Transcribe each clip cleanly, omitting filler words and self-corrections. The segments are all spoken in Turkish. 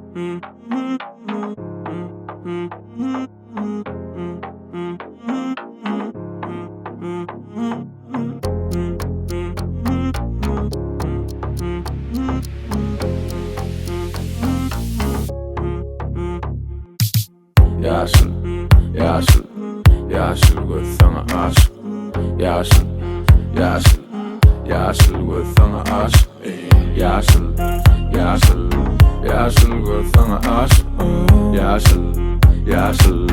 Yaşıl, yaşıl, yaşıl göz sana aşık. Yaşıl, yaşıl, yaşıl göz sana aşık. Yaşıl, yaşıl, yaşıl göz sana aşık. Yaşıl, yaşıl,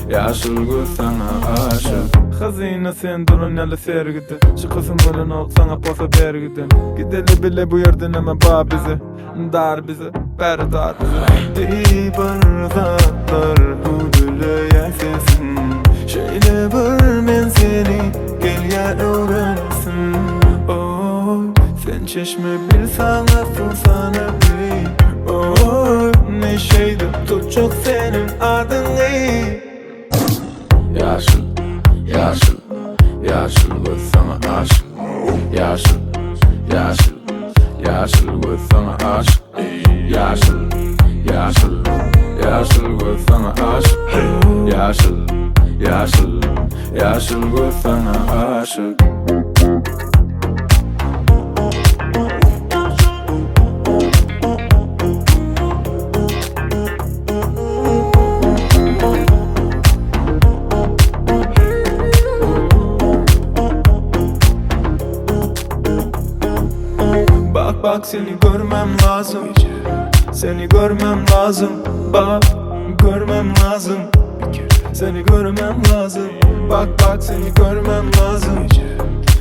yaşıl göz sana aşık. Hazine sen durun yalı sergide. Şu kızım olan ol sana posa bergide. Gideli bile bu yerden hemen bağ bize. Dar bize, beri dar bize. Dibar zatlar hudule yaşasın. Şöyle bir ben seni gel ya öğrensin. Oy sen çeşme bir sana sana bir. Oy ne şeydi tut çok senin adın ne? Yaşıl, yaşıl, yaşıl göz sana aşık. Yaşıl, yaşıl, yaşıl göz sana aşık. Yaşıl, yaşıl, yaşıl göz sana aşık. Yaşıl, yaşıl, yaşıl göz sana aşık. Bak bak seni görmem lazım. Seni görmem lazım. Bak görmem lazım. Seni görmem lazım. Bak bak seni görmem lazım.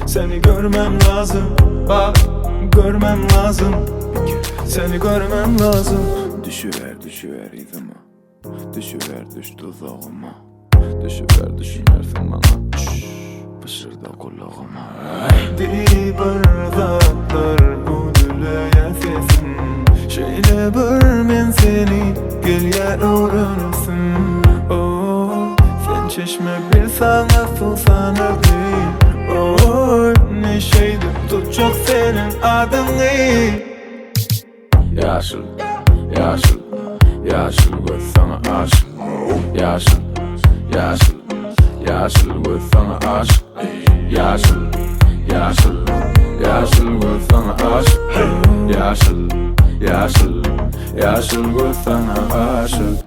Seni görmem lazım. Bak görmem lazım. Seni görmem lazım. Düşüver, düşüver izime. Düşüver, düş tuzağıma. Düşüver, düşünersin bana. Pışırda kulağıma. Dibar zatlar hudule yaşasın. Şöyle bir ben seni gel ya öğrensin. Oh sen çeşme bir sana sana bir. Oh ne şeydi tut çok senin adın ne? Yaşıl, yaşıl, yaşıl göz sana aşık. Yaşıl, yaşıl, yaşıl göz sana aşık. Yaşıl, yaşıl, yaşıl göz sana aşık. Yaşıl, yaşıl, yaşıl göz sana aşık.